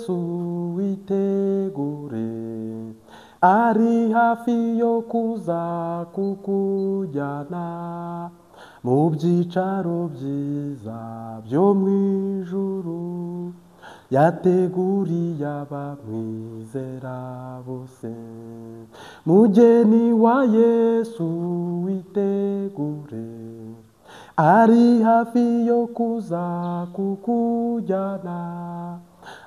Yesu witegure, ari hafi yo kuza kukujyana mu byicaro byiza byo mu ijuru, yateguriye abamwizera bose. Mugeni wa Yesu witegure, ari hafi yo kuza kukujyana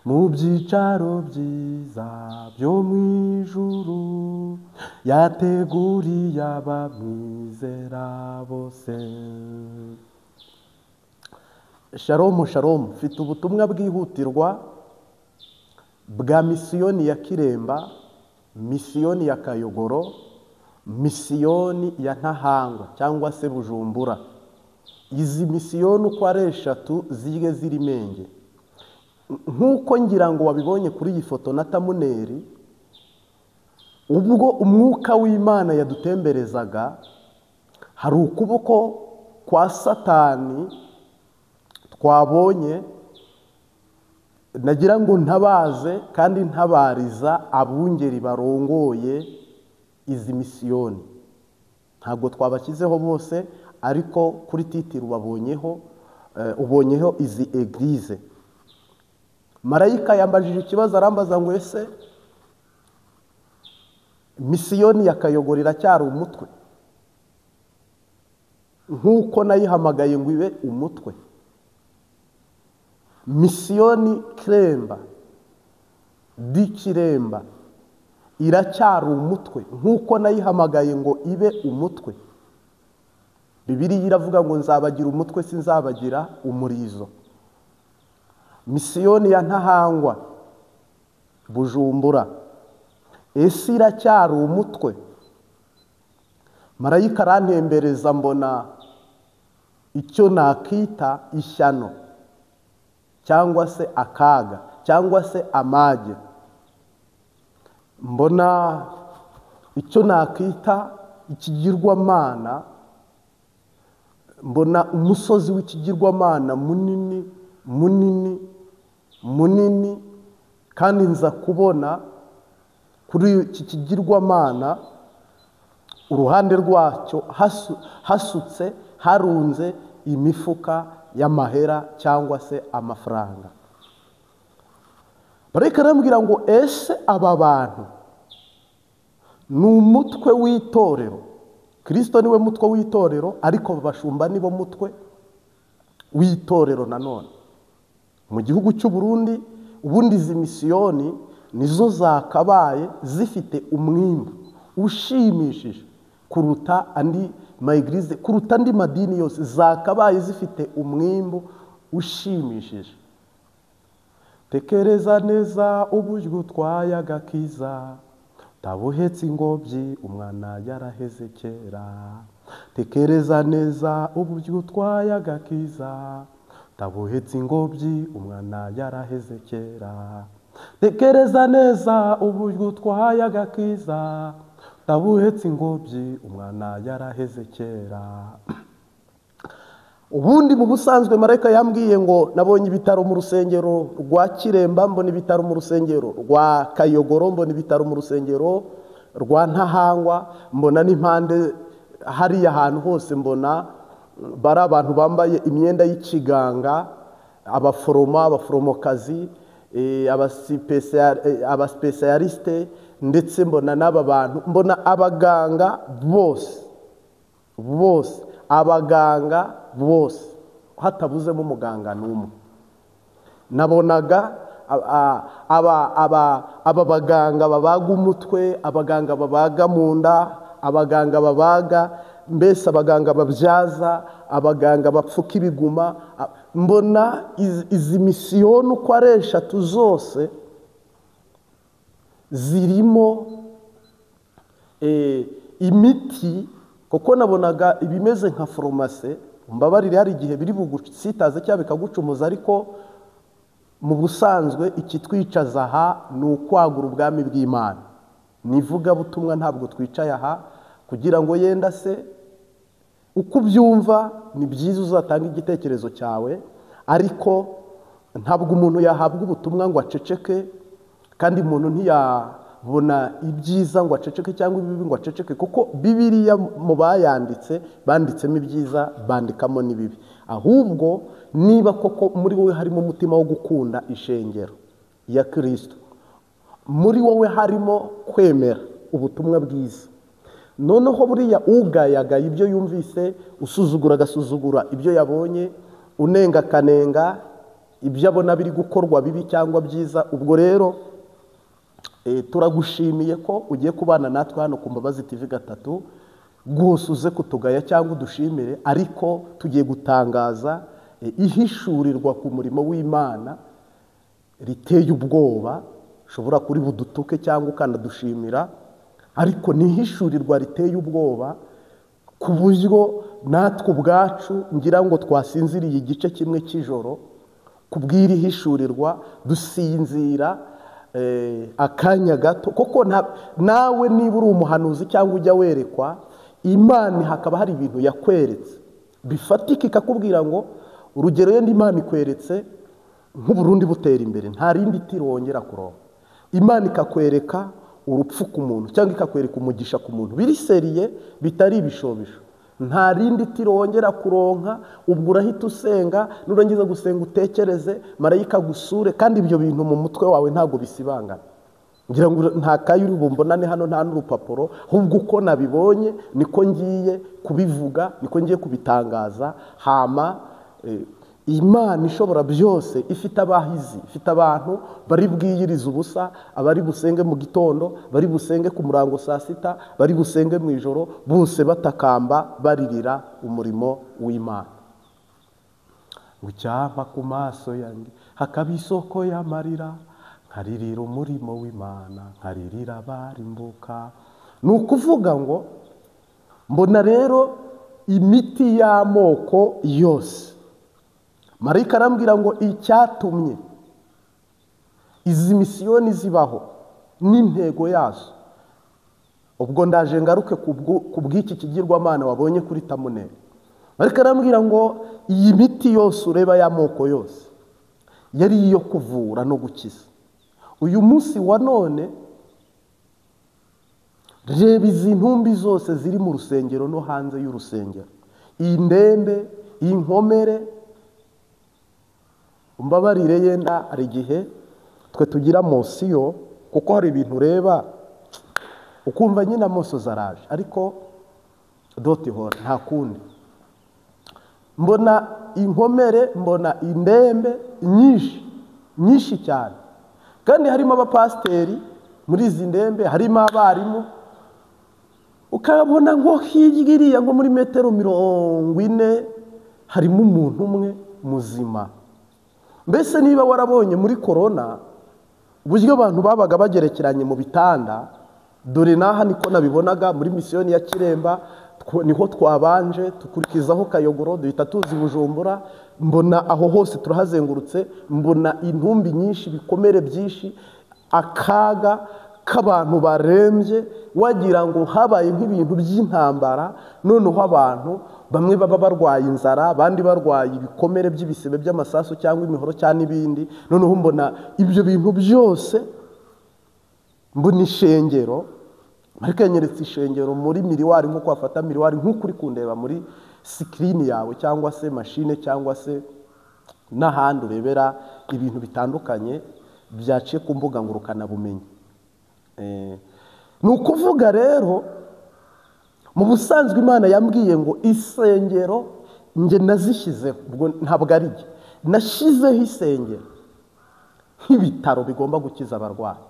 mu byicaro byiza byo mu ijuru, yateguriye abamwizera bose. Shalom shalom, mfite ubutumwa bwihutirwa bwa misiyoni ya Kiremba, misiyoni ya Kayogoro, misiyoni ya Ntahangwa cyangwa se Bujumbura. Izi misiyoni uko ari eshatu zige ziri Menge. Nk'uko ngira ngo wabibonye kuri iyi foto na tamuneri, ubwo umwuka w'Imana yadutemberezaga, hari ukuboko kwa Satani twabonye. Nagira ngo ntabaze kandi ntabariza abungeri barongoye izi misiyoni. Ntabwo twabashyizeho bose, ariko kuri titiri ubonyeho izi eglise. Marayika yambajije ikibazo, arambaza ngo ese misiyoni ya Kayogoro iracyari umutwe nk'uko nayihamagaye ngo ibe umutwe? Misiyoni Kiremba di Kiremba iracyari umutwe nk'uko nayihamagaye ngo ibe umutwe? Bibiliya iravuga ngo nzabagira umutwe sinzabagira umurizo. Misiyoni ya Ntahangwa Bujumbura, ese iracyari umutwe? Marayika arantembereza, mbona icyo nakita ishyano cyangwa se akaga cyangwa se amage. Mbona icyo nakita ikigirwamana, mbona umusozi w'ikigirwamana munini munini munini, kandi nza kubona kuri iki kigirwamana uruhande rwacyo hasutse harunze imifuka y'amahera cyangwa se amafaranga. Bareka arambwira ngo ese aba bantu ni umutwe w'itorero. Kristo niwe mutwe w'itorero, ariko bashumba nibo mutwe w'itorero nanone. Mu gihugu cy'u Burundi ubundi izi misiyoni nizo zakabaye zifite umwimbo ushimishije kuruta andi maeglise, kuruta andi madini yose. Zakabaye zifite umwimbo ushimishije. Tekereza neza uburyo utwaye agakiza, tabuhetse ingobyi umwana yaraheze kera. Tekereza neza uburyo utwaye agakiza, tabuhetse ingobyi umwana yaraheze kera. Tekereza neza uburyo utwaye agakiza, tabuhetse ingobyi umwana yaraheze kera. Ubundi mu busanzwe marayika yambwiye ngo nabonye ibitaro mu rusengero rwa Kiremba, mbona ibitaro mu rusengero rwa Kayogoro, mbona ibitaro mu rusengero rwa Ntahangwa, mbona n'impande hariya ahantu hose mbona bari abantu bambaye imyenda y'ikiganga, abaforomokazi, abasipesiyaliste, ndetse mbona n'aba bantu, mbona abaganga bose abaganga bose hatabuzemo umuganga n'umwe. Nabonaga aba baganga babaga umutwe, abaganga babaga mu nda, abaganga babaga, mbese abaganga babyaza, abaganga bapfuka ibiguma. Mbona izi misiyoni uko ari eshatu zose zirimo imiti, kuko nabonaga ibimeze nka farumasi. Mbabarire hari igihe biri bugusitaze cyangwa bikagucumuza, ariko mu busanzwe ikitwicaza aha ni ukwagura ubwami bw'Imana. Nivuga butumwa, ntabwo twicaye aha kugira ngo yenda se uko ubyumva ni byiza uzatanga igitekerezo cyawe, ariko ntabwo umuntu yahabwa ubutumwa ngo aceceke, kandi umuntu ntiyabona ibyiza ngo aceceke cyangwa ibibi ngo aceceke, kuko Bibiliya mu bayanditse banditsemo ibyiza bandikamo n'ibibi. Ahubwo niba koko muri wowe harimo umutima wo gukunda ishengero ya Kristo, muri wowe harimo kwemera ubutumwa bwiza, noneho buriya ugayagaye ibyo yumvise, usuzugura agasuzugura ibyo yabonye, unenga akanenga ibyo abona biri gukorwa bibi cyangwa byiza, ubwo rero turagushimiye ko ugiye kubana natwe hano ku Mbabazi TV gatatu, rwose uze kutugaya cyangwa udushimire, ariko tugiye gutangaza ihishurirwa ku murimo w'Imana riteye ubwoba. Ushobora kuri budutuke cyangwa ukanadushimira, ariko ni ihishurirwa riteye ubwoba ku buryo natwe ubwacu ngira ngo twasinziriye igice kimwe cy'ijoro kubwira ihishurirwa, dusinzira akanya gato. Koko nawe niba uri umuhanuzi cyangwa ujya werekwa, Imana hakaba hari ibintu yakweretse bifatika, ikakubwira ngo urugero yenda Imana ikweretse nk'Uburundi butera imbere, nta rindi tiro wongera kuronka. Imana ikakwereka urupfu ku muntu cyangwa ikakwereka umugisha ku muntu, biri seriye bitari ibishobisho, nta rindi tiro wongera kuronka. Ubwo urahita usenga, nurangiza gusenga utekereze marayika gusure, kandi ibyo bintu mu mutwe wawe ntago bisibangana. Ngira ngo nta kayi uri bumbonane hano, nta n'urupapuro, ahubwo uko nabibonye niko ngiye kubivuga, niko ngiye kubitangaza. Hama Imana ishobora byose ifite abahizi, ifite abantu bari bwiyiriza ubusa, abari busenge mu gitondo, bari busenge ku murango saa sita, bari busenge mu ijoro, bose batakamba baririra umurimo w'Imana. Ucyampa ku maso yanjye hakaba isoko y'amarira, nkaririra umurimo w'Imana, nkaririra abarimbuka. Ni ukuvuga ngo mbona rero imiti y'amoko yose. Marayika arambwira ngo icyatumye izi misiyoni zibaho n'intego yazo, ubwo ndaje ngaruke ku bw'iki kigirwamana wabonye kuri Tamuneri. Marayika arambwira ngo iyi miti yose ureba y'amoko yose yari iyo kuvura no gukiza. Uyu munsi wa none reba izi ntumbi zose ziri mu rusengero no hanze y'urusengero, iyi ndembe, iyi nkomere. Umbabarire yenda hari igihe twe tugira mosiyo, kuko hari ibintu ureba ukumva nyine amoso zaraje, ariko doti hora nta kundi. Mbona inkomere, mbona indembe nyinshi cyane, kandi harimo abapasiteri muri izi ndembe, harimo abarimu. Ukabona ngo hirya iriya ngo muri metero 40 harimo umuntu umwe muzima. Mbese niba warabonye muri korona uburyo abantu babaga bagerekeranye mu bitanda, dore naha niko nabibonaga muri misiyoni ya Kiremba, niho twabanje tukurikizaho Kayogoro, duhita tuzi Bujumbura. Mbona aho hose turahazengurutse, mbona intumbi nyinshi, bikomere byinshi, akaga k'abantu barembye, wagira ngo habaye nk'ibintu by'intambara. Noneho abantu bamwe baba barwaye inzara, abandi barwaye ibikomere by'ibisebe by'amasasu cyangwa imihoro cyangwa ibindi. Noneho mbona ibyo bintu byose, mbona ishengero. Marayika yanyeretse ishengero muri miriwari, nko kwafata miriwari nk'uko uri kundeba muri screen yawe cyangwa se machine cyangwa se n'ahandi urebera ibintu bitandukanye byaciye ku mbuga ngurukana bumenyi. Ni ukuvuga rero mu busanzwe Imana yambwiye ngo isengero nge nazishyizeho, ubwo ntabwo ari nge nashyizeho isengero nk'ibitaro bigomba gukiza abarwayi.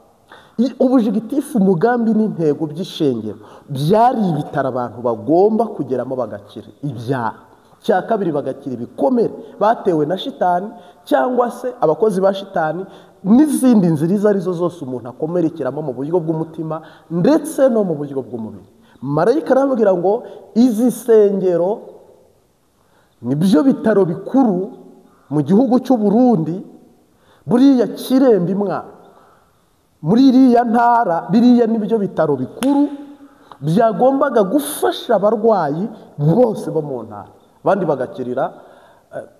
Ubujigitifu, umugambi n'intego by'ishengero byari ibitaro abantu bagomba kugeramo bagakira ibyaha, cya kabiri bagakira ibikomere batewe na shitani cyangwa se abakozi ba shitani, n'izindi nzira izo arizo zose umuntu akomerekeramo mu buryo bw'umutima ndetse no mu buryo bw'umubiri. Marayika arambwira ngo izi sengero nibyo bitaro bikuru mu gihugu cy'u Burundi. Buriya Kiremba imwa muri iriya ntara, biriya nibyo bitaro bikuru byagombaga gufasha abarwayi bose bo mu ntara, abandi bagakirira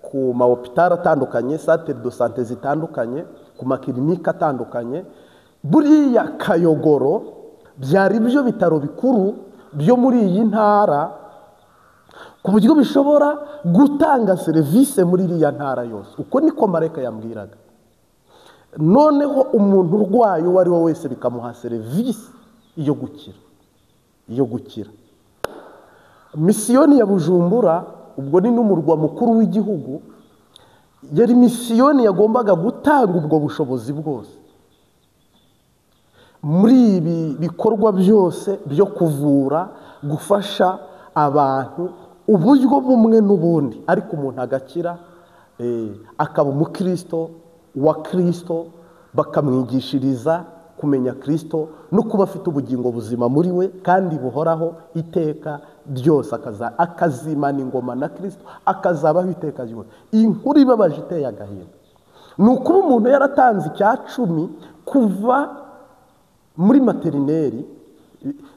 ku mahopitari atandukanye, santere do sante zitandukanye, ku makirinike atandukanye. Buriya Kayogoro byari byo bitaro bikuru byo muri iyi ntara, ku buryo bishobora gutanga serivisi muri iriya ntara yose. Uko niko Marayika yambwiraga. Noneho umuntu urwaye uwo ari we wese bikamuha serivisi yo gukira. Misiyoni ya Bujumbura, ubwo ni n'umurwa mukuru w'igihugu, yari misiyoni yagombaga gutanga ubwo bushobozi bwose muri ibi bikorwa byose byo kuvura, gufasha abantu uburyo bumwe n'ubundi, ariko umuntu agakira, akaba umukristo wa Kristo, bakamwigishiriza kumenya Kristo no kuba afite ubugingo buzima muri we kandi buhoraho iteka ryose, akazimana ingoma na Kristo, akazabaho iteka ryose. Inkuru ibabaje iteye agahinda ni ukuba umuntu yaratanze icya-10 kuva muri materineri,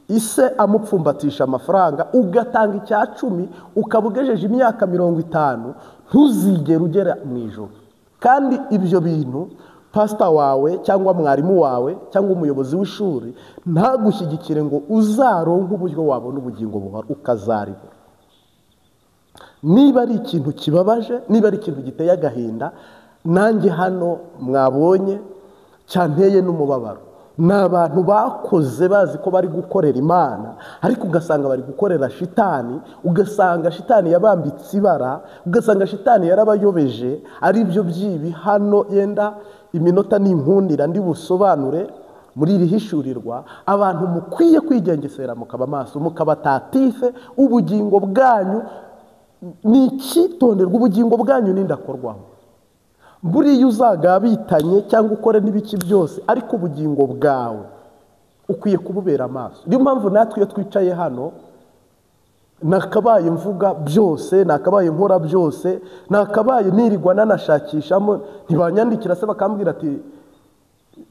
ise amupfumbatisha amafaranga, ugatanga icya-10 ukaba ugejeje imyaka 50, ntuzigere ugera mu ijoro. Kandi ibyo bintu pastor wawe cyangwa mwarimu wawe cyangwa umuyobozi w'ishuri ntagushyigikire ngo uzaronke uburyo wabona ubugingo buhora, ukazaribura. Niba ari ikintu kibabaje, niba ari ikintu giteye agahinda, nanjye hano mwabonye cyanteye n'umubabaro. Ni abantu bakoze bazi ko bari gukorera Imana, ariko ugasanga bari gukorera shitani, ugasanga shitani yabambitse ibara, ugasanga shitani yarabayobeje. Ari byo byibi hano yenda iminota n'inkundira ndi busobanure muri iri hishurirwa. Abantu mukwiye kwigengesera, mukaba maso, mukaba tatife. Ubugingo bwanyu ni icyitonderwa, ubugingo bwanyu n'indakorwaho. Buriya uzagabitanye cyangwa ukore n'ibiki byose, ariko ubugingo bwawe ukwiye kububera amaso. Niyo mpamvu natwe iyo twicaye hano, nakabaye mvuga byose, nakabaye nkora byose, nakabaye nirirwa nanashakishamo. Ntibanyandikira se bakambwira ati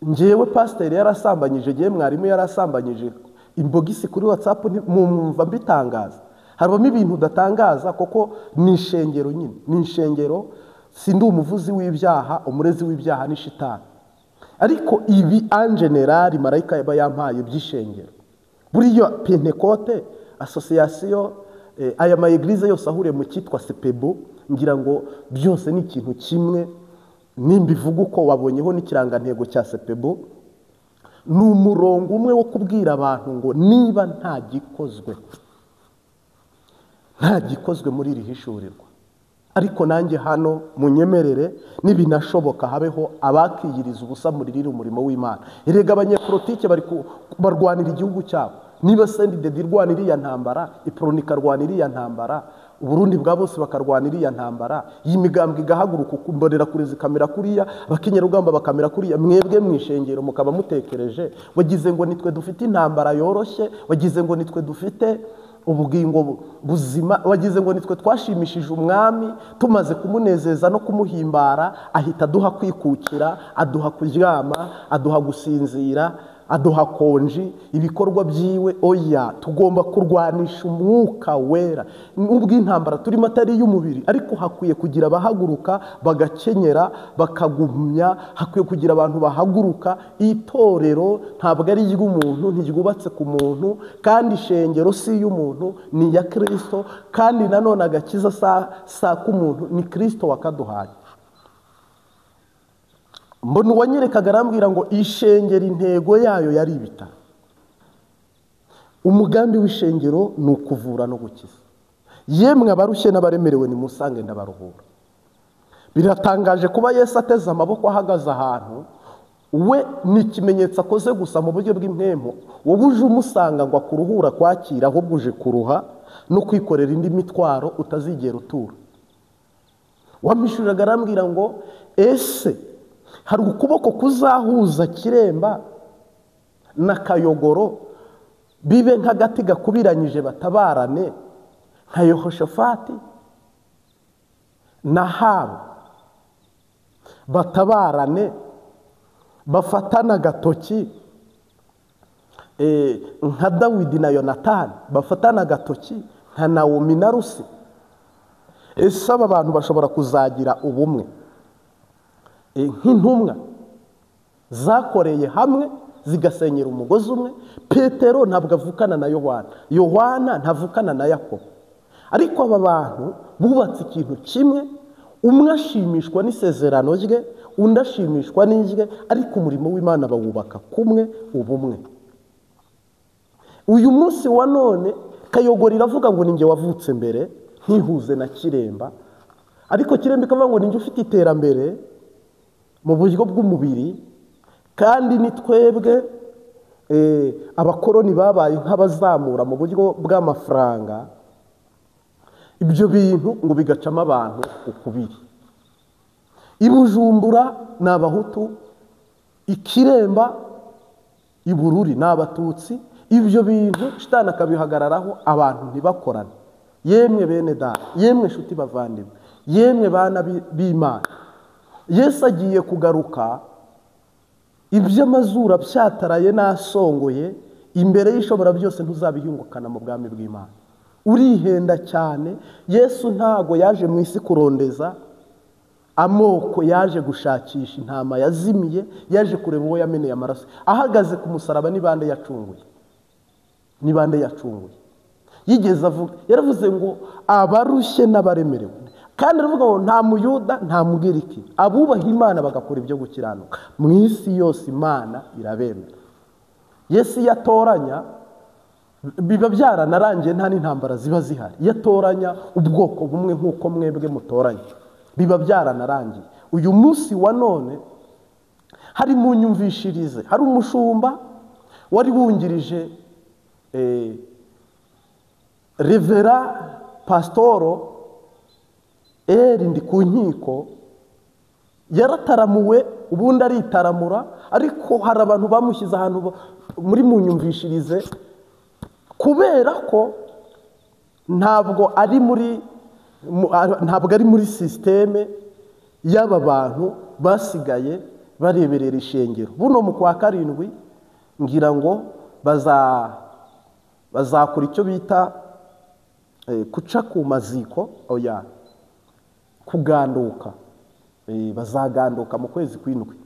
njyewe pasiteri yarasambanyije, njyewe mwarimu yarasambanyije, imbogisi kuri WhatsApp mwumva mbitangaza. Harimo ibintu udatangaza kuko ni ishengero nyine, ni ishengero. Sindi umuvuzi w'ibyaha, umurezi w'ibyaha ni shitani. Ariko ibi en general Marayika yaba yampaye by'ishengero. Buriya Pentecote association, aya ma eglise yose ahure mu cyitwa Sepebo, ngira ngo byose ni ikintu kimwe. Nimbivuga uko wabonyeho n'ikirangantego cya Sepebo, ni umurongo umwe wo kubwira abantu ngo niba nta gikozwe muri iri hishurirwa. Ariko nanjye hano munyemerere nibinashoboka habeho abakiyiriza ubusa muri riri umurimo w'Imana. Erega abanyepolitike bari barwanira igihugu cyabo. Niba Sendide irwanira iya ntambara, Ipronika rwanira iya ntambara, Uburundi bwa bose bakarwanira iya ntambara, iyi migambwe igahaguruka kumbonera kuri zikamera kuriya, abakenyerugamba bakamera kuriya, mwebwe mwishengero mukaba mutekereje wagize ngo nitwe dufite intambara yoroshye, wagize ngo nitwe dufite ubugingo buzima, wagize ngo nitwe twashimishije umwami tumaze kumunezeza no kumuhimbara, ahita aduha kwikukira, aduha kuryama, aduha gusinzira, aduha konji, ibikorwa byiwe. Oya, tugomba kurwanisha umwuka wera. Nubwo intambara turimo atari y'umubiri, ariko hakwiye kugira abahaguruka bagakenyera bakagumya, hakwiye kugira abantu bahaguruka. Itorero ntabwo ari iry'umuntu, ntiryubatse ku muntu, kandi ishengero si y'umuntu, ni ya Kristo. Kandi nanone agakiza sa k'umuntu, ni Kristo wakaduhaye. Mbona uwanyerekaga arambwira ngo ishengero intego yayo yari ibitaro. Umugambi w'ishengero ni ukuvura no gukiza. Yemwe abarushye n'abaremerewe nimusange ndabaruhura. Biratangaje kuba Yesu ateze amaboko ahagaze ahantu, we ni ikimenyetso akoze gusa mu buryo bw'impembo. Wowe uje umusanga ngo akuruhura kwakira, ahubwo uje kuruha no kwikorera indi mitwaro utazigera utura. Wamishuriraga arambwira ngo ese hari ukuboko kuzahuza Kiremba na Kayogoro bibe nk'agati gakubiranyije, batabarane nka Yehoshafati na Ahabu, batabarane bafatana agatoki, nka Dawidi na Yonatani bafatana agatoki, nka Nawomi na Rusi. ese aba bantu bashobora kuzagira ubumwe nk'intumwa zakoreye hamwe zigasenyera umugozi umwe? Petero ntabwo avukana na Yohana, Yohana ntavukana na Yakobo, ariko aba bantu bubatse ikintu kimwe, umwe ashimishwa n'isezerano rye, undi ashimishwa n'irye, ariko umurimo w'Imana bawubaka kumwe, ubumwe. Uyu munsi wa none Kayogoro iravuga ngo ninjye wavutse mbere ntihuze na Kiremba, ariko Kiremba ikavuga ngo ninjye ufite iterambere mu buryo bw'umubiri, kandi ni twebwe abakoroni babaye nk'abazamura mu buryo bw'amafaranga. Ibyo bintu ngo bigacamo abantu ukubiri. I Bujumbura ni Abahutu, i Kiremba, i Bururi ni Abatutsi. Ibyo bintu Shitani akabihagararaho, abantu ntibakorane. Yemwe bene data, yemwe nshuti bavandimwe, yemwe bana b'Imana, Yesu agiye kugaruka, iby'amazuru byataraye n'asongoye, imbere y'ishobora byose ntuzabihingukana mu bwami bw'Imana. Urihenda cyane. Yesu ntago yaje mu isi kurondeza amoko, yaje gushakisha intama yazimiye, yaje kureba uwo yameneye amaraso. Ahagaze ku musaraba ni bande yacunguye? Ni bande yacunguye? Yigeze avuga, yaravuze ngo abarushye n'abaremerewe, kandi aravuga ngo nta Muyuda nta Mugiriki, abubaha Imana bagakora ibyo gukiranuka, mu isi yose Imana irabemera. Yesu yatoranya, biba byaranarangiye, nta n'intambara ziba zihari. Yatoranya ubwoko bumwe nk'uko mwebwe mutoranya, biba byaranarangiye. Uyu munsi wa none hari mu nyumvishirize, hari umushumba wari wungirije Revera Pasitoro ndi ku nkiko, yarataramuwe, ubundi aritaramura, ariko hari abantu bamushyize ahantu muri mu nyumvishirize, kubera ko ntabwo ari muri sisiteme y'aba bantu basigaye bareberera ishengero. Buno mu kwa karindwi ngira ngo bazakora icyo bita kuca ku maziko, kuganduka. Bazaganduka mu kwezi kw'indwi,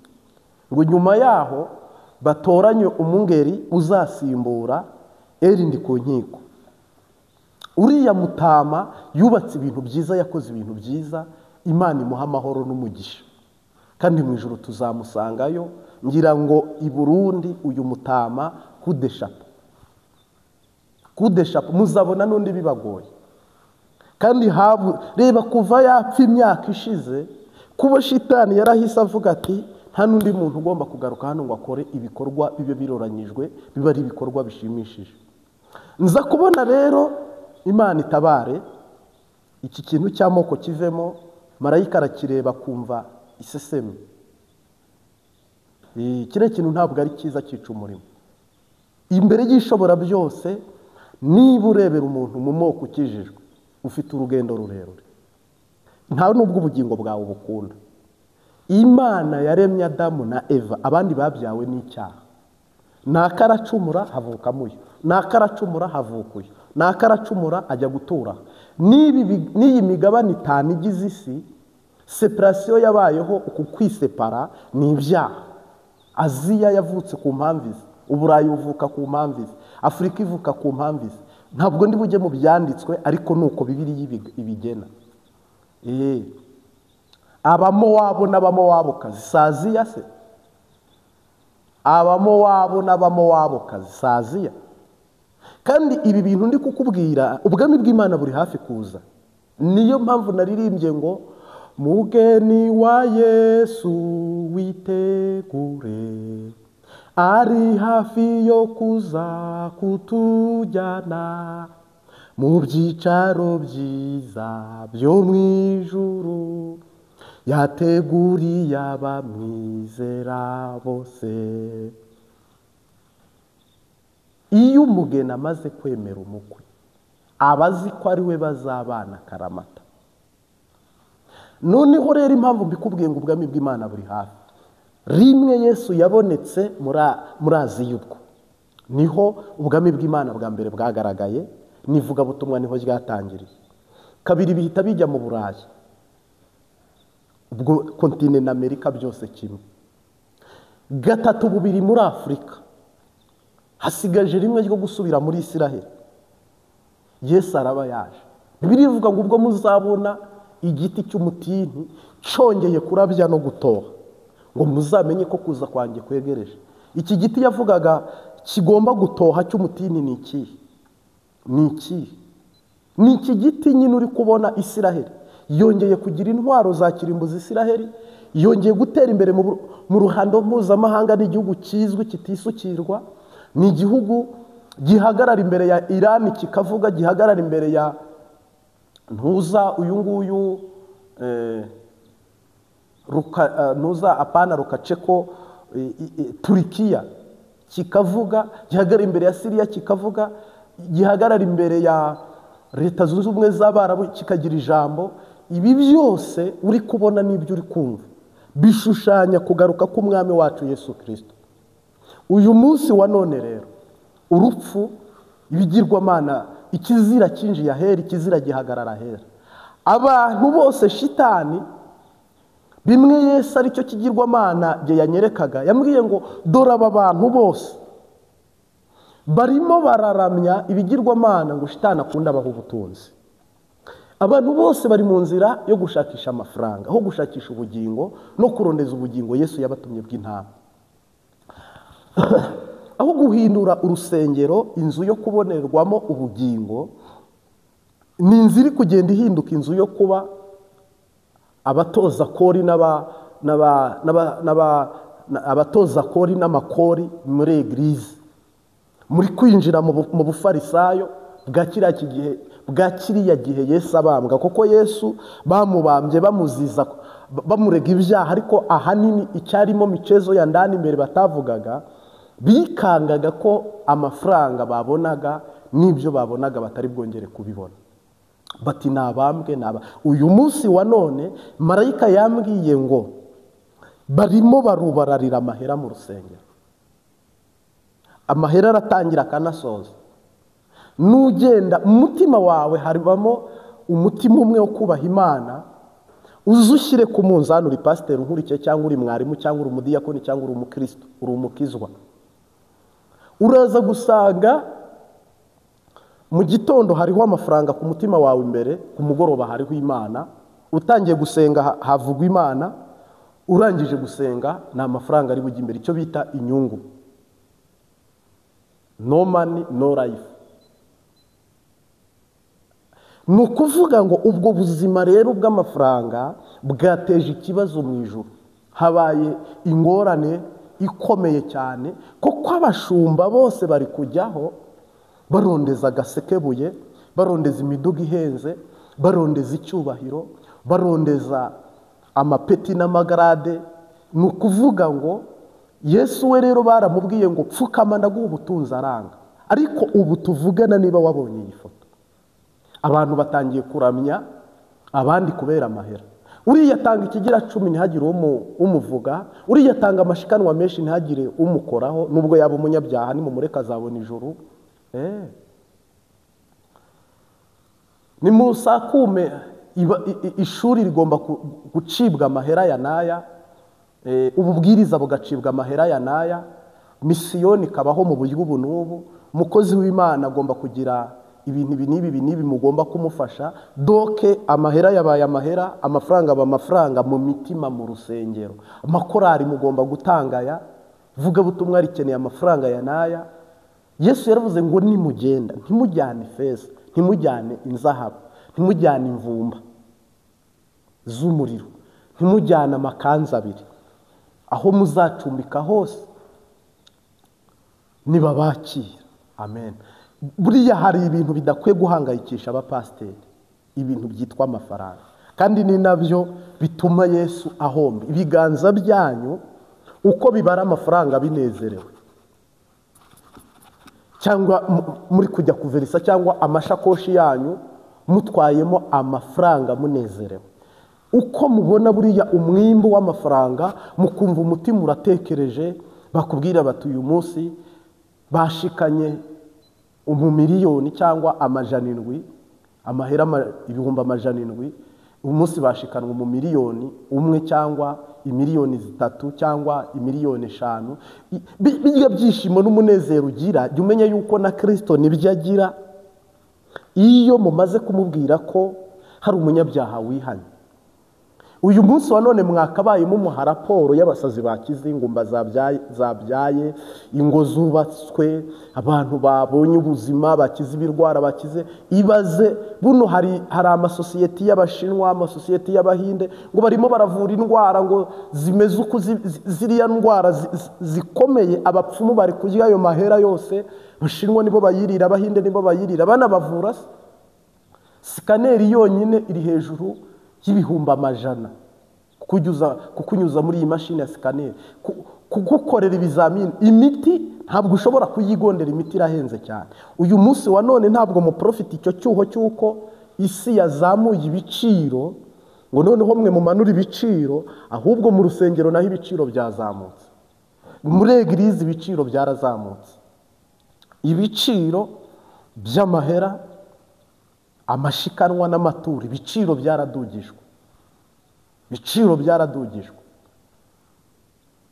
ngo nyuma yaho batoranye umungeri uzasimbura ndi ku nkiko. Uriya mutama yubatse ibintu byiza, yakoze ibintu byiza, Imana imuha amahoro n'umugisha, kandi mu ijuru tuzamusangayo. Ngira ngo i Burundi uyu mutama kudeshapo muzabona n'undi bibagoye. Kandi reba kuva yapfa imyaka ishize, kuba Shitani yarahise avuga ati nta n'undi muntu ugomba kugaruka hano ngo akore ibikorwa bibe biroranyijwe, biba ari ibikorwa bishimishije. Nza kubona rero Imana itabare iki kintu cy'amoko kivemo, marayika arakireba kumva iseseme. Kiriya kintu ntabwo ari cyiza, cyica umurimo. Imbere y'ishobora byose, niba urebera umuntu mu moko ukijijwe, ufite urugendo rurerure, nta nubwo ubugingo bwawe bukunda. Imana yaremye Adamu na Eva, abandi babyawe n'icyaha. Nakaracumura havukamo uyu, nakaracumura havuka uyu, nakaracumura ajya gutura. N'iyi migabane itanu igize isi, separasiyo yabayeho, uku kwisepara ni ibyaha. Aziya yavutse ku mpamvu ze, Uburayi buvuka ku mpamvu ze, Afurika ivuka ku mpamvu ze. Ntabwo ndi bujye mu byanditswe, ariko nuko Bibiliya ibigena. Abamowabu n'abamowabukazi si Aziya se? Abamowabu n'abamowabukazi si Aziya? Kandi ibi bintu ndi kukubwira, ubwami bw'Imana buri hafi kuza. Niyo mpamvu naririmbye ngo mugeni wa Yesu witegure, ari hafi yo kuza kutujyana mu byicaro byiza byo mu ijuru, yateguriye abamwizera bose. Iyo umugeni amaze kwemera umukwe, aba azi ko ari we bazabana akaramata. Noneho rero impamvu mbikubwiye ngo ubwami bw'Imana buri hafi, rimwe Yesu yabonetse muri Aziya, ubwo niho ubwami bw'Imana bwa mbere bwagaragaye, n'ivugabutumwa niho ryatangiriye. kabiri bihita bijya mu Burayi, ubwo kontinent na Amerika byose kimwe, gatatu bubiri muri Afurika, hasigaje rimwe ryo gusubira muri Isiraheli. Yesu araba yaje. Bibiliya ivuga ngo ubwo muzabona igiti cy'umutini cyongeye kurabya no gutoha, ngo muzamenye ko kuza kwanjye kwegereje. Iki giti yavugaga kigomba gutoha cy'umutini ni iki? Ni iki giti nyine uri kubona Isiraheli yongeye kugira intwaro za kirimbuzi. Isiraheli yongeye gutera imbere mu ruhando mpuzamahanga, n'igihugu kizwi kitisukirwa, ni igihugu gihagarara imbere ya Irani kikavuga, gihagarara imbere ya ntuza uyu nguyu ntuza apana Lukashenko, Turikiya kikavuga, gihagarara imbere ya Syria kikavuga, gihagarara imbere ya Leta Zunze Ubumwe z'Abarabu kikagira ijambo. Ibi byose uri kubona n'ibyo uri kumva bishushanya kugaruka k'umwami wacu Yesu Kristo. Uyu munsi wa none rero urupfu, ibigirwamana, ikizira kinjiye ahera, ikizira gihagarara ahera. Abantu bose shitani, bimwe Yesu aricyo kigirwamana je yanyerekaga, yambwiye ngo dore aba bantu bose barimo bararamya ibigirwamana ngo shitani akunda abaho ubutunzi. Abantu bose bari mu nzira yo gushakisha amafaranga, aho gushakisha ubugingo no kurondeza ubugingo Yesu yabatumye bw'intama. Aho guhindura urusengero inzu yo kubonerwamo ubugingo, ni inzira kugenda ihinduka inzu yo kuba abatoza kori abatoza kori n'amakori muri eglise, muri kwinjira mu bufarisayo bwa kiriya gihe Yesu abambwa. Kuko Yesu bamubambye bamuziza, bamurega ibyaha, ariko ahanini icyarimo micezo ya ndani imbere batavugaga, bikangaga ko amafaranga babonaga n'ibyo babonaga batari bwongere kubibona, bati nabambwe naba. Uyu munsi wa none marayika yambwiye ngo barimo barubararira amahera mu rusengero. Amahera aratangira akanasoza. Nugenda umutima wawe haribamo umutima umwe wo kubaha Imana, uzushyire ku munzani, uri pasiteri nkurikiye cyangwa uri mwarimu cyangwa uri umudiyakoni cyangwa uri umukristo, uri umukizwa, uraza gusanga mu gitondo hariho amafaranga ku mutima wawe imbere, ku mugoroba hariho Imana. Utangiye gusenga havugwa Imana, urangije gusenga na amafaranga ari bujye imbere, icyo bita inyungu. No money no life. Ni ukuvuga ngo ubwo buzima rero bw'amafaranga bwateje ikibazo mu ijuru. Habaye ingorane ikomeye cyane, kuko abashumba bose bari kujyaho barondeza agasekebuye, barondeza imiduga ihenze, barondeza icyubahiro, barondeza amapeti n'amagarade. Ni ukuvuga ngo Yesu we rero baramubwiye ngo pfukama ndaguha ubutunzi, aranga. Ariko ubu tuvugana, niba wabonye iyi foto, abantu batangiye kuramya abandi kubera amahera. Uriya atanga ikigira 10 ntihagire umuvuga, uriya atanga amashikanwa menshi ntihagire umukoraho, nubwo yaba umunyabyaha ni mumureka azabona ijuru. Ni musakume ishuri rigomba gucibwa amahera ya naya, ububwiriza bugacibwa amahera ya naya, misiyoni kabaho mu buryo ubu n'ubu, umukozi w'Imana agomba kugira ibintu binibi mugomba kumufasha. Doke amahera yabaye amahera, amafaranga aba amafaranga mu mitima mu rusengero. Amakorari mugomba gutangaya, vuga butumwa rikeneye amafaranga ya naya. Yesu yaravuze ngo nimugenda ntimujyane feza, ntimujyane inzahabu, ntimujyane imvumba z'umuriro, ntimujyane amakanzu abiri. Aho muzacumbika hose nibabakira. Amen. Buriya hari ibintu bidakwiye guhangayikisha abapasiteri, ibintu byitwa amafaranga, kandi ni nabyo bituma Yesu ahomba. Ibiganza byanyu uko bibara amafaranga binezerewe, cyangwa muri kujya kuverisa, cyangwa amashakoshi yanyu mutwayemo amafaranga munezerewe, uko mubona buriya umwimbo w'amafaranga, mukumva umutima uratekereje, bakubwira bati uyu munsi bashikanye 1,000,000 cyangwa 700,000, amahera ibihumbi 700 umunsi bashikanwa mu miliyoni umwe cyangwa imiliyoni 3 cyangwa imiliyoni 5. Bijya byishimo n'umunezero ugira jya umenya yuko na Kristo nibyo agira iyo mumaze kumubwira ko hari umunyabyaha wihanye. Uyu munsi wa none mwakabaye mumuha raporo y'abasazi bakize, ingumba zabyaye, ingo zubatswe, abantu babonye ubuzima, bakize ibirwara, bakize ibaze. Buno hari amasosiyete y'Abashinwa, amasosiyete y'Abahinde ngo barimo baravura indwara ngo zimeze uko ziriya ndwara zikomeye, abapfumu bari kurya ayo mahera yose. Abashinwa nibo bayirira, Abahinde nibo bayirira, banabavura. Sikaneri yonyine iri hejuru y'ibihumbi 100 kukunyuza muri iyi mashini ya sikaneri, kugukorera ibizamini. Imiti ntabwo ushobora kuyigondera, imiti irahenze cyane. Uyu munsi wa none ntabwo mu profit icyo cyuho cyuko isi yazamuye ibiciro ngo noneho mwe mumanura ibiciro, ahubwo mu rusengero naho ibiciro byazamutse, muri eglise ibiciro byarazamutse, ibiciro by'amahera, amashikanwa n'amaturo, ibiciro byaradugijwe, ibiciro byaradugijwe.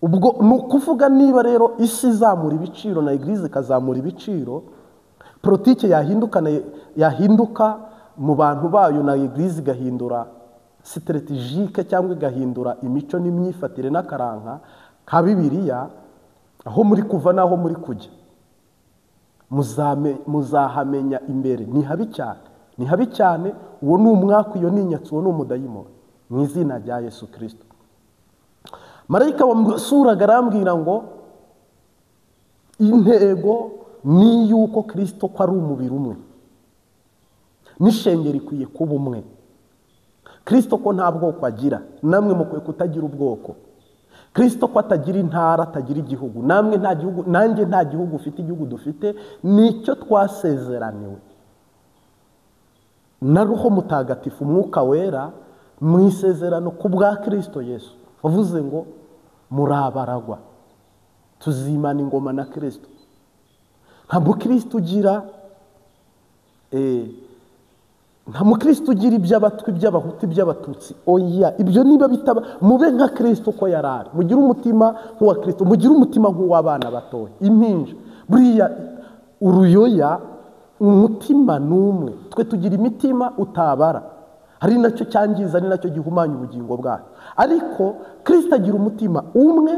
Ubwo nukuvuga niba rero isi izamura ibiciro na eglise ikazamura ibiciro, politike yahinduka mu bantu bayo na eglise igahindura strategique cyangwa igahindura imico n'imyifatire n'akaranka ka Bibiliya, aho muri kuva naho muri kujya muzahamenya imbere ni habi cyane, ni habi cyane. Uwo ni umwaka, iyo ni inyatsi, uwo ni umudayimoni, mu izina rya Yesu Kristo. Marayika wamusuraga arambwira ngo intego ni yuko Kristo ko ari umubiri umwe, n'ishengero ikwiye kuba umwe. Kristo ko nta bwoko agira, namwe mukwiye kutagira ubwoko. Kristo ko atagira intara, atagira igihugu, namwe nta gihugu, nanjye nta gihugu ufite, igihugu dufite nicyo twasezeraniwe na Roho Mutagatifu, Mwuka Wera, mu isezerano ku bwa Kristo Yesu. Wavuze ngo murabaragwa, tuzimana ingoma na Kristo. Ntabwo Kristo ugira nta mukristo ugira iby'abatwi, iby'abahutu, iby'abatutsi. Oya, ibyo niba bitaba, mube nka Kristo ko yarari. Mugire umutima nk'uwa Kristo, mugire umutima nk'uw'abana batoya, impinja. Buriya uruyoya umutima numwe, twe tugira imitima utabara, ari nacyo cyangiza, ari nacyo gihumanya ubugingo bwacu. Ariko Kristo agira umutima umwe,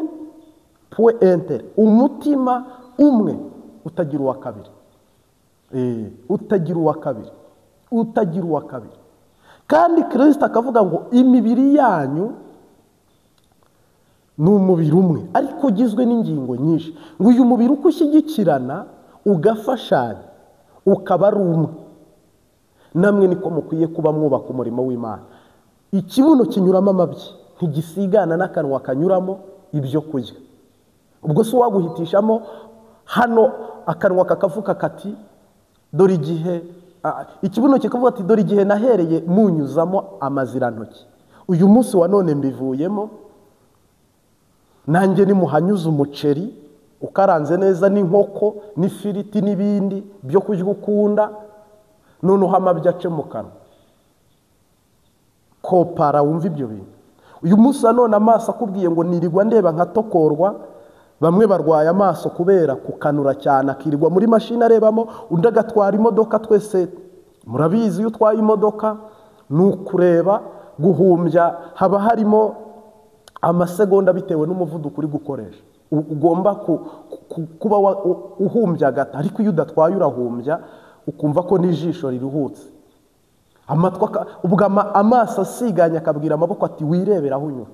point inter, umutima umwe utagira uwa kabiri, utagira uwa kabiri, utagira uwa kabiri. Kandi Kristo akavuga ngo imibiri yanyu ni umubiri umwe ariko ugizwe n'ingingo nyinshi, ngo uyu mubiri uko ushyigikirana ugafashanya ukaba ari umwe, namwe niko mukwiye kuba mwubaka umurimo w'Imana. Ikibuno kinyuramo amabyi ntigisigana n'akanwa kanyuramo ibyo kurya. Ubwo se waguhitishamo hano akanwa kakavuka kati dore igihe, ikibuno kikavuga ati dore igihe nahereye munyuzamo amazirantoki, uyu munsi wa none mbivuyemo, nanjye nimuhanyuza umuceri ukaranze neza n'inkoko n'ifiriti n'ibindi byo kurya ukunda, noneho amabyi ace mu kanwa. Kopara wumva ibyo bintu. Uyu munsi wa none amaso akubwiye ngo nirirwa ndeba nkatokorwa. Bamwe barwaye amaso kubera kukanura cyane, akirirwa muri mashini arebamo, undi agatwara imodoka. Twese murabizi iyo utwaye imodoka ni ukureba, guhumbya haba harimo amasegonda bitewe n'umuvuduko uri gukoresha. Ugomba kuba uhumbya gata, ariko iyo udatwaye urahumbya ukumva ko n'ijisho riruhutse. Ubwo amaso asiganya akabwira amaboko ati wirebera aho unyura.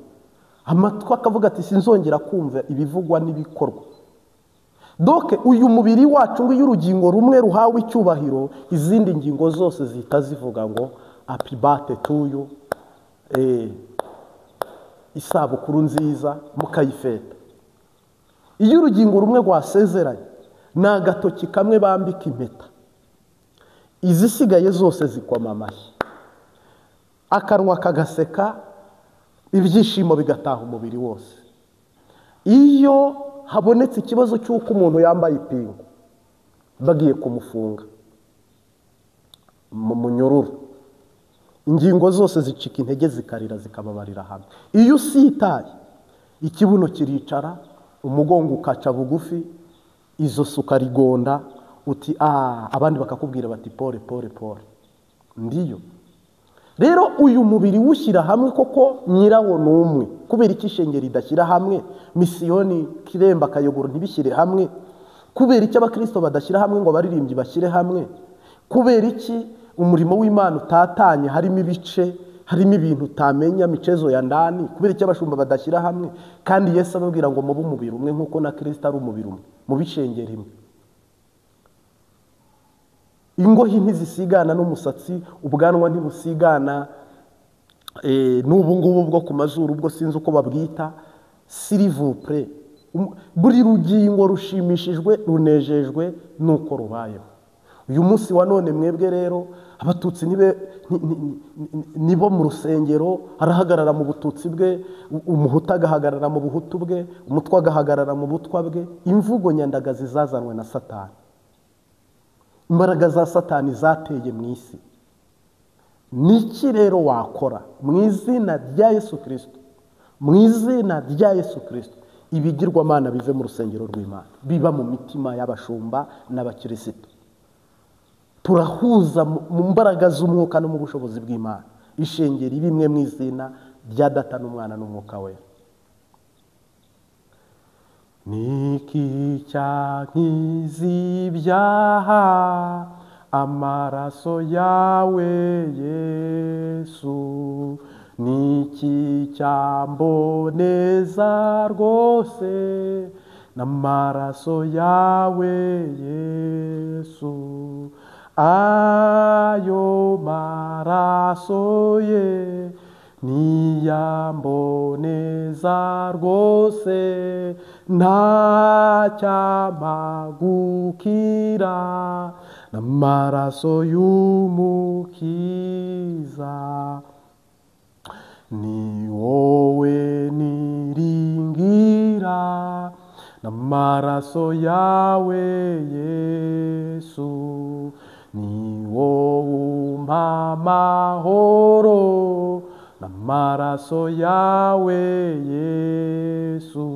Amatwi akavuga ati sinzongera kumva ibivugwa n'ibikorwa. Doke uyu mubiri wacu ngo iyo urugingo rumwe ruhawe icyubahiro, izindi ngingo zose zihita zivuga ngo happy birthday to you, isabukuru nziza, mukayifeta. Iyo urugingo rumwe rwasezeranye ni agatoki kamwe bambika impeta, izisigaye zose zikoma amashyi, akanwa kagaseka, ibyishimo bigataha umubiri wose. Iyo habonetse ikibazo cy'uko umuntu yambaye ipingu bagiye kumufunga, mu munyururu, ingingo zose zicika intege zikarira zikababarira hamwe. Iyo usitaye ikibuno kiricara, umugongo ukaca bugufi, izosi ukarigonda, uti abandi bakakubwira bati pole pole pole. Ndiyo rero uyu mubiri wushyira hamwe koko nyirawo n'umwe. Kubera iki ishengero idashyira hamwe, misiyoni Kiremba Kayogoro ntibishyire hamwe? Kubera iki abakristo badashyira hamwe ngo abaririmbyi bashyire hamwe? Kubera iki umurimo w'Imana utatanye, harimo ibice, harimo ibintu utamenya, michezo ya ndani? Kubera iki abashumba badashyira hamwe kandi Yesu ababwira ngo mube umubiri umwe nk'uko na Kristo ari umubiri umwe, mu bishengero imwe? Ingohi ntizisigana n'umusatsi, ubwanwa ntibusigana n'ubu ngubu bwo ku mazuru, ubwo sinzi uko babwita, s'il vous plaît. Buri rugingo rushimishijwe, runejejwe nuko rubayeho. Uyu munsi wa none mwebwe rero abatutsi nibo mu rusengero, arahagarara mu bututsi bwe, umuhutu agahagarara mu buhutu bwe, umutwa agahagarara mu butwa bwe. Imvugo nyandagazi zazanwe na Satani. Imbaraga za Satani zateye mu isi. Niki rero wakora mu izina rya Yesu Kristo? Mu izina rya Yesu Kristo ibigirwamana bive mu rusengero rw'Imana, biba mu mitima y'abashumba n'abakirisitu. Turahuza mu mbaraga z'umwuka no mu bushobozi bw'Imana, ishengero ibimwe mu izina rya Data n'Umwana n'Umwuka Wera. Niki cyankiza ibyaha, amaraso yawe Yesu. Niki cyamboneza rwose, n'amaraso yawe Yesu. Ayo maraso ye niyamboneza rwose, ntacyamagukira, n'amaraso y'umukiza. Ni wowe niringira, n'amaraso yawe Yesu. Ni wowe umpa amahoro, n'amaraso yawe Yesu.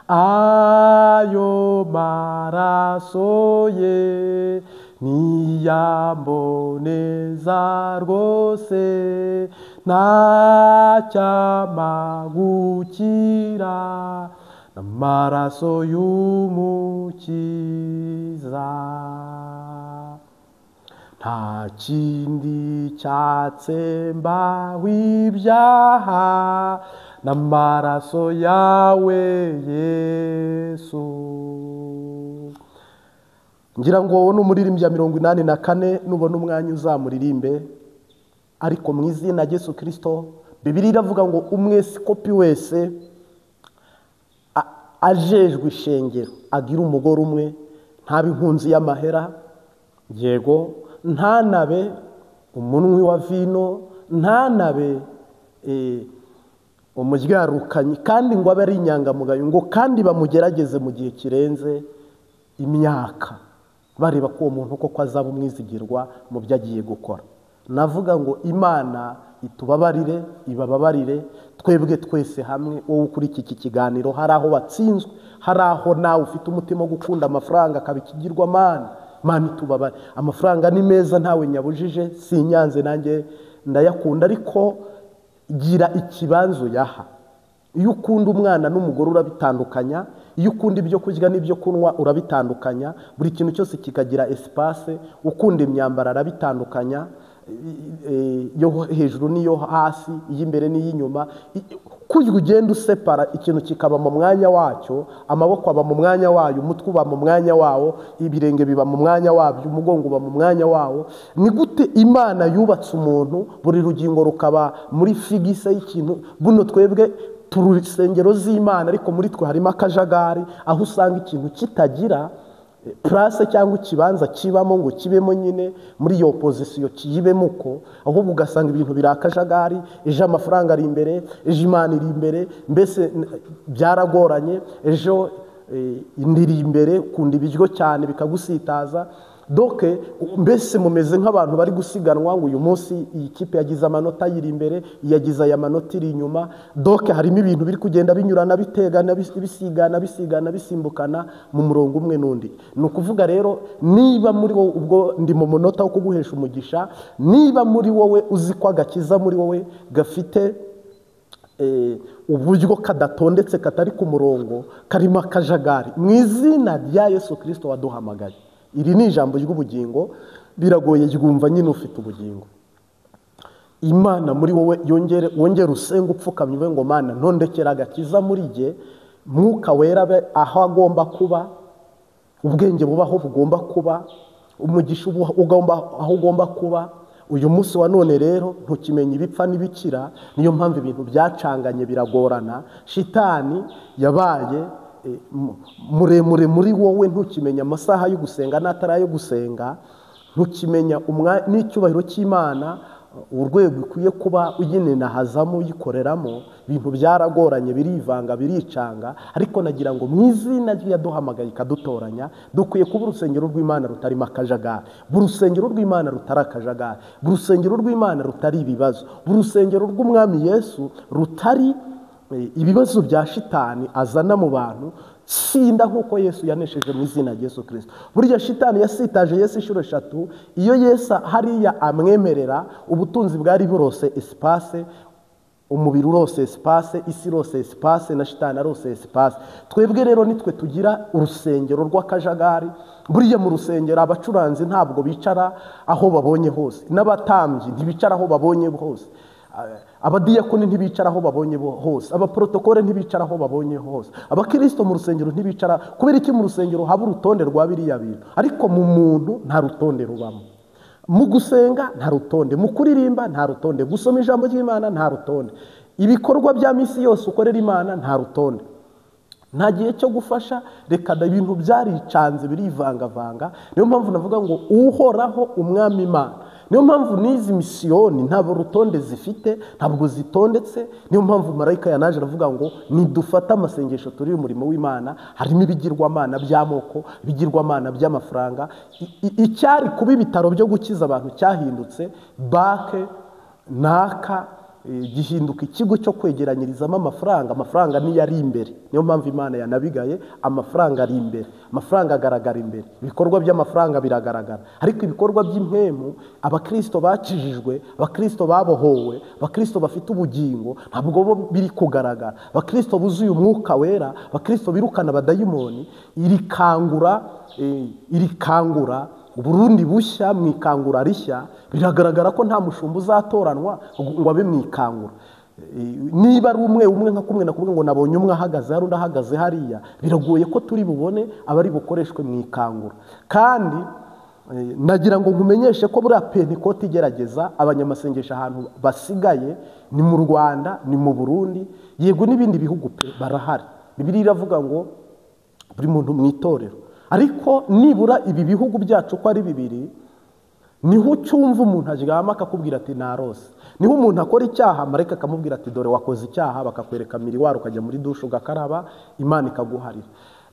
Ayo maraso ye niyamboneza rwose, ntacyamagukira, n'amaraso y'umukiza. Nta kindi cyatsemba w'ibyaha, n'amaraso yawe Yesu. Ngira ngo wowe n'umuririmbyi ya 84 nubona umwanya uzamuririmbe. Ariko mu izina rya Yesu Kristo, Bibiliya iravuga ngo umwepiskopi wese ajejwe ishengero agira umugore umwe, ntabe inkunzi y'amahera, yego, ntanabe umunwi wa vino, ntanabe umuryarukanyi, kandi ngo abe ari inyangamugayo, ngo kandi bamugerageze mu gihe kirenze imyaka, bareba ko uwo muntu koko azaba umwizigirwa mu byo agiye gukora. Navuga ngo Imana itubabarire, ibababarire twebwe twese hamwe. Wowe kuri iki kiganiro hari aho watsinzwe, hari aho nawe ufite umutima wo gukunda amafaranga akabikigirwa Mana itubabare. Amafaranga ni meza, ntawe nyabujije, sinyanze nanjye ndayakunda, ariko gira ikibanzo yaha. Iyo ukunda umwana n'umugore urabitandukanya, iyo ukunda ibyo kurya n'ibyo kunywa urabitandukanya, buri kintu cyose kikagira espace. Ukunda imyambaro arabitandukanya, yo hejuru n'iyo hasi, iy'imbere n'iy'inyuma. Kujya ugenda usepara ikintu kikaba mu mwanya wacyo, amaboko aba mu mwanya wayo, umutwe uba mu mwanya wawo, ibirenge biba mu mwanya wabyo, umugongo uba mu mwanya wawo. Ni gute Imana yubatse umuntu, buri rugingo rukaba muri figise y'ikintu? Buno twebwe turusengero z'Imana, ariko muri twe harimo akajagari, aho usanga ikintu kitagira place cyangwa ikibanza kibamo ngo kibemo nyine muri iyo opposition kiyibemo uko, ahubwo ugasanga ibintu birakajagari. Ejo amafaranga ari imbere, ejo Imana iri imbere, mbese byaragoranye. Ejo indiri imbere, kunda ibiryo cyane bikagusitaza. doke mbese mumeze nk'abantu bari gusiganwa ngo uyu munsi iyi kipe yagize amanota yiri imbere, yagize aya manota iri inyuma, doke harimo ibintu biri kugenda binyurana bitegana bisigana bisimbukana mu murongo umwe n'undi. Ni ukuvuga rero niba muri wowe, ubwo ndi mu munota wo kuguhesha umugisha, niba muri wowe uzi ko agakiza muri wowe gafite uburyo kadatondetse katari ku murongo, karimo akajagari, mu izina rya Yesu Kristo waduhamagaye, iri ni ijambo ry'ubugingo, biragoye ryumva nyine ufite ubugingo. Imana muri wowe wongere usenga upfukamye uve ngo Mana ntondekera agakiza muri jye, Mwuka Wera abe aho agomba kuba, ubwenge bubaho bugomba kuba, umugisha ugomba aho ugomba kuba. Uyu munsi wa none rero ntukimenya ibipfa n'ibikira, niyo mpamvu ibintu byacanganye biragorana. Shitani yabaye muremure muri wowe, ntukimenya amasaha yo gusenga n'atari ayo gusenga, ntukimenya n'icyubahiro cy'Imana, urwego ukwiye kuba uyininahazamo uyikoreramo. Ibintu byaragoranye, birivanga, biricanga, ariko nagira ngo mu izina ry'Iyaduhamagaye ikadutoranya, dukwiye kuba urusengero rw'Imana rutarimo akajagari, urusengero rw'Imana rutari akajagari, urusengero rw'Imana rutari ibibazo, urusengero rw'Umwami Yesu rutari ibibazo bya shitani azana mu bantu. Sinda nk'uko Yesu yanesheje mu izina rya Yesu Kristo. Burya shitani yasitaje Yesu inshuro 3, iyo Yesu hariya amwemerera, ubutunzi bwari burose espace, umubiri urose espace, isi rose espace, na shitani arose espace. Twebwe rero nitwe tugira urusengero rw'akajagari. Buriya mu rusengero abacuranzi ntabwo bicara aho babonye hose, n'abatambyi ntibicara aho babonye hose, abadiyakoni ntibicara aho babonye hose, abaprotokole ntibicara aho babonye hose, abakristo mu rusengero ntibicara. Kubera iki mu rusengero haba urutonde rwa biriya bintu, ariko mu muntu nta rutonde rubamo. Mu gusenga nta rutonde, mu kuririmba nta rutonde, gusoma ijambo ry'Imana nta rutonde, ibikorwa bya misi yose ukorera Imana nta rutonde. Nta gihe cyo gufasha, reka ibintu byaricanze birivangavanga. Niyo mpamvu navuga ngo uhoraho Umwami Imana, niyo mpamvu n'izi misiyoni ntabwo rutonde zifite, ntabwo zitondetse. Niyo mpamvu marayika yanaje aravuga ngo nidufata amasengesho turi umurimo w'Imana, harimo ibigirwamana by'amoko, ibigirwamana by'amafaranga. Icyari kuba ibitaro byo gukiza abantu cyahindutse bake naka, gihinduka ikigo cyo kwegeranyirizamo amafaranga. Amafaranga niyo ari imbere, niyo mpamvu Imana yanabigaye, amafaranga ari imbere, amafaranga agaragara imbere, ibikorwa by'amafaranga biragaragara. Ariko ibikorwa by'impemu, abakristo bakijijwe, abakristo babohowe, abakristo bafite ubugingo, ntabwo bo biri kugaragara. Abakristo buzuye Umwuka Wera, abakristo birukana abadayimoni, irikangura Uburundi bushya mu ikangura rishya. Biragaragara ko nta mushumba uzatoranwa ngo abe mu ikangura. Niba ari umwe nka kumwe nakuvuga ngo nabonye umwe ahagaze hari undi ahagaze hariya, biragoye ko turi bubone abari bukoreshwe mu ikangura. Kandi nagira ngo nkumenyeshe ko buriya Pentekote igerageza abanyamasengesho ahantu basigaye ni mu Rwanda, ni mu Burundi, yego n'ibindi bihugu barahari. Bibiliya iravuga ngo buri muntu mu itorero. Ariko nibura ibi bihugu byacu ko ari bibiri, niho cyumva umuntu aryama akakubwira ati narose. Niho umuntu akora icyaha, marayika akamubwira ati dore wakoze icyaha, bakakwereka miriwari ukajya muri dushe ugakaraba, Imana ikaguharira.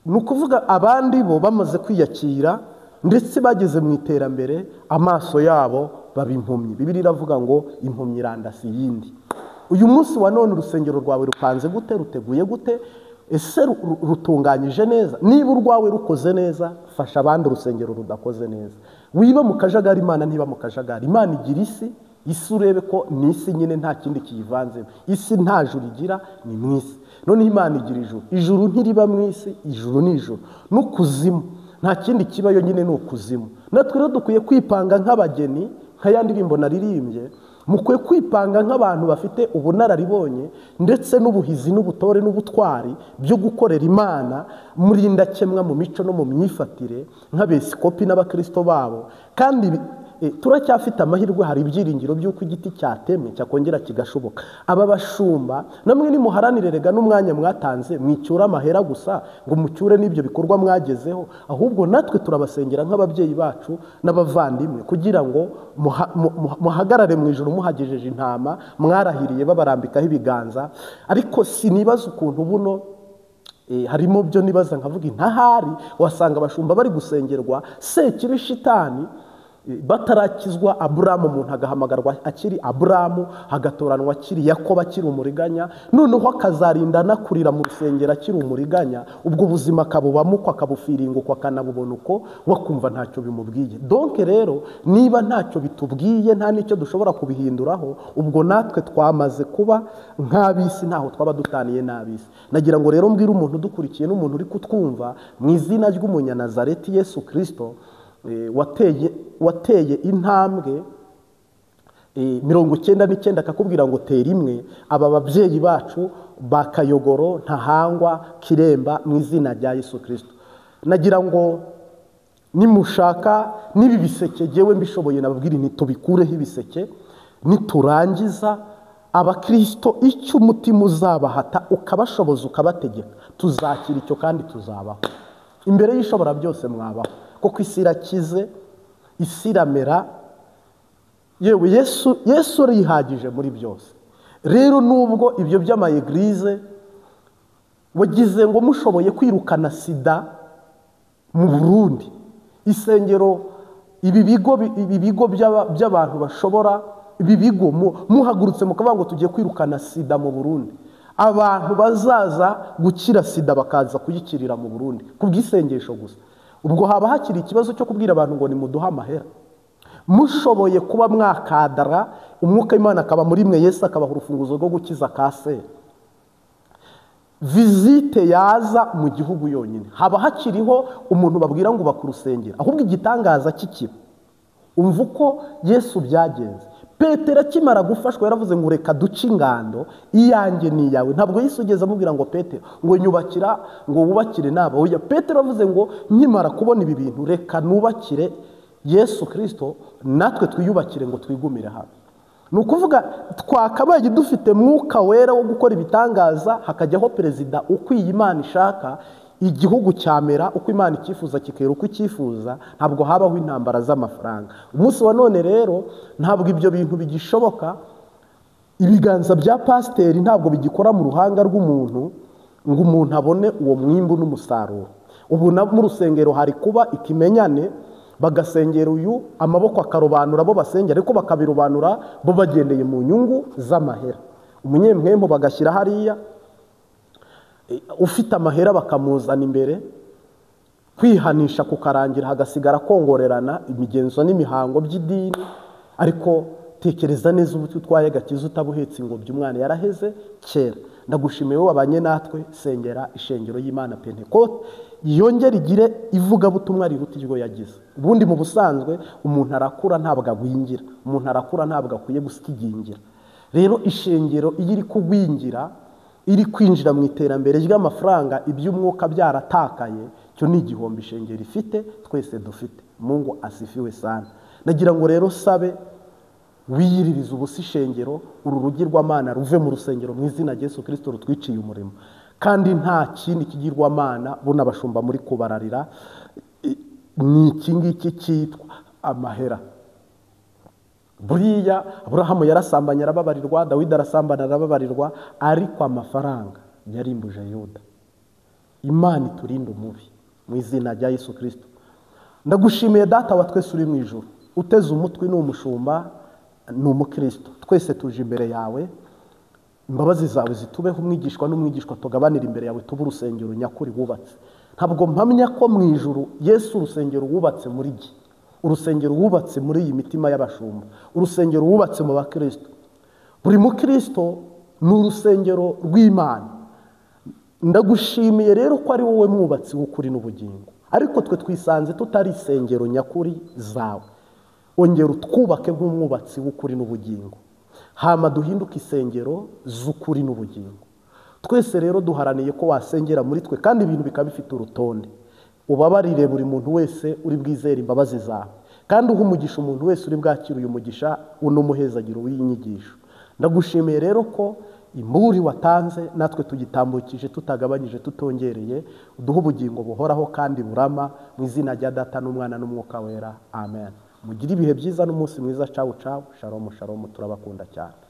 Ni ukuvuga abandi bo bamaze kwiyakira ndetse bageze mu iterambere, amaso yabo baba impumyi. Bibiliya iravuga ngo impumyi irandasi yindi. Uyu munsi wa none urusengero rwawe rupanze gute, ruteguye gute? Ese rutunganyije neza? Niba urwawe rukoze neza, fasha abandi urusengero rudakoze neza. Wiba mu kajagari, Imana ntiba mu kajagari. Imana igira isi urebe ko ni isi nyine nta kindi kiyivanzemo. Isi nta juru igira, ni mu isi. None Imana igira ijuru. Ijuru ntiriba mu isi, ijuru ni ijuru. N'ukuzimu nta kindi kibayo, nyine ni ukuzimu. Natwe rero dukwiye kwipanga nk'abageni, nka ya ndirimbo naririmbye. Mukwiye kwipanga nk'abantu bafite ubunararibonye ndetse n'ubuhizi n'ubutore n'ubutwari byo gukorera Imana muri ndakemwa mu mico no mu myifatire, nk'abepiskopi n'abakristo babo. Kandi turacyafite amahirwe, hari ibyiringiro by'uko igiti cyatemwe cyakongera kigashoboka. Aba bashumba namwe nimuharanire, rega n'umwanya mwatanze mwicyura amahera gusa ngo mucyure n'ibyo bikorwa mwagezeho, ahubwo natwe turabasengera nk'ababyeyi bacu n'abavandimwe, kugira ngo muhagarare mu ijuru muhagejeje intama mwarahiriye babarambikaho ibiganza. Ariko sinibaza ukuntu buno harimo byo nibaza nkavuga intahari wasanga abashumba bari gusengerwa sekiri shitani batarakizwa Aburamu, umuntu agahamagarwa akiri Aburamu, hagatoranwa akiri Yakobo akiri umuriganya, noneho akazarindana kurira mu rusengero akiri umuriganya, ubwo buzima akabubamo uko akabufiringa uko akanabubona uko wakumva ntacyo bimubwiye. Donc rero niba ntacyo bitubwiye nta n'icyo dushobora kubihinduraho, ubwo natwe twamaze kuba nk'abisi, ntaho twaba dutaniye n'abisi. Nagira ngo rero mbwire umuntu dukurikiye n'umuntu uri kutwumva mu izina ry'umunyanazareti Yesu Kristo wateye intambwe 99 akakubwira ngo tera imwe, aba babyeyi bacu bakayogoro Ntahangwa Kiremba mu izina rya Yesu Kristo. Nagira ngo nimushaka nibi biseke jewe mbishoboye nababwira nti tubikureho ibiseke, niturangiza abakristo icyo umutima uzabahata ukabashoboza ukabategeka, tuzakira icyo kandi tuzabaho imbere y'ishobora byose mwabaho, kuko isi irakize, isi iramera, yewe Yesu rihagije muri byose. Rero nubwo ibyo by'amayeglize wagize ngo mushoboye kwirukana sida mu Burundi, isengero ibi bigo by'abantu bashobora, ibi bigo muhagurutse mukavuga ngo tugiye kwirukana sida mu Burundi, abantu bazaza gukira sida bakaza kuyikirira mu Burundi kubwisengesho gusa, ubwo haba hakiri ikibazo cyo kubwira abantu ngo nimuduha amahera. Mushoboye kuba mwakadara umwuka Imana akaba muri mwe, Yesu akabaha urufunguzo rwo gukiza kanseri, visite yaza mu gihugu yonyine, haba hakiriho umuntu babwira ngo bakurusengera, ahubwo igitangaza kikiba umva uko Yesu byagenze. Petero akimara gufashwa yaravuze ngo reka duce ingando, iyanjye ni yawe. Ntabwo Yesu ugeze amubwira ngo Petero ngo nyubakira ngo wubakire nabo, oya, Petero avuze ngo nkimara kubona ibi bintu reka nubakire Yesu Kristo, natwe twiyubakire ngo twigumire hano. Ni ukuvuga twakabaye dufite mwuka wera wo gukora ibitangaza, hakajyaho perezida ukwiye Imana ishaka, igihugu cyamera uko Imana ikifuza kikera uko ikifuza, ntabwo habaho intambara z'amafaranga. Umunsi wa none rero ntabwo ibyo bintu bigishoboka, ibiganza bya pasiteri ntabwo bigikora mu ruhanga rw'umuntu ngo umuntu abone uwo mwimbu n'umusaruro. Ubu mu rusengero hari kuba ikimenyane, bagasengera uyu amaboko akarobanura bo basengera, ariko bakabirobanura bo bagendeye mu nyungu z'amahera. Umunyemwembo bagashyira hariya, ufite amahera bakamuzana imbere, kwihanisha kukarangira hagasigara kongorerana imigenzo n'imihango by'idini. Ariko tekereza neza ubu utwaye agakiza utabuhetse ingobyi, umwana yaraheze kera. Ndagushimiye wowe wabanye natwe, sengera ishengero y'Imana Pentecote yongera igire ivuga butumwa riruta iryo yagize. Ubundi mu busanzwe umuntu arakura ntabwo agwingira, umuntu arakura ntabwo akwiye gusigingira. Rero ishengero iyo iri kugwingira, iri kwinjira mu iterambere ry'amafaranga, iby'umwuka byaratakaye, cyo ni igihombo ishengero ifite, twese dufite. Mungu asifiwe sana. Nagira ngo rero sabe wiyiririza ubusa ishengero, uru rugirwamana ruve mu rusengero mu izina rya Yesu Kristo rutwiciye umurimo. Kandi nta kindi kigirwamana buna bashumba muri kubararira, ni iki ngiki cyitwa amahera. Buriya Aburahamu yarasambanye arababarirwa, Dawidi arasambana arababarirwa, ariko amafaranga yarimbuje Yuda. Imana iturinde umubi mu izina rya Yesu Kristo. Ndagushimiye Data wa twese uri mu ijuru, uteze umutwe n'umushumba n'umukristo, twese tuje imbere yawe. Imbabazi zawe zitubeho, umwigishwa n'umwigishwa tugabanira imbere yawe, tuba urusengero nyakuri wubatse. Ntabwo mpamya ko mu ijuru Yesu urusengero wubatse muri gi, urusengero wubatse muri iyi mitima y'abashumba, urusengero wubatse mu bakristo. Buri mukristo ni urusengero rw'Imana. Ndagushimiye rero ko ari wowe mwubatsi w'ukuri n'ubugingo, ariko twe twisanze tutari isengero nyakuri zawe. Ongera utwubake nk'umwubatsi w'ukuri n'ubugingo, hama duhinduke isengero z'ukuri n'ubugingo. Twese rero duharaniye ko wasengera muri twe, kandi ibintu bikaba bifite urutonde. Ubabarire buri muntu wese uri bwizere imbabazi zawe, kandi uha umugisha umuntu wese uri bwakira uyu mugisha, unumuhezagiro w'inyigisho. Ndagushimiye rero ko imburi watanze natwe tugitambukije, tutagabanyije, tutongereye. Uduha ubugingo buhoraho kandi burama, mu izina rya Data n'Umwana n'Umwuka wera, amen. Mugire ibihe byiza n'umunsi mwiza. Ciao ciao, shalom shalom, turabakunda cyane.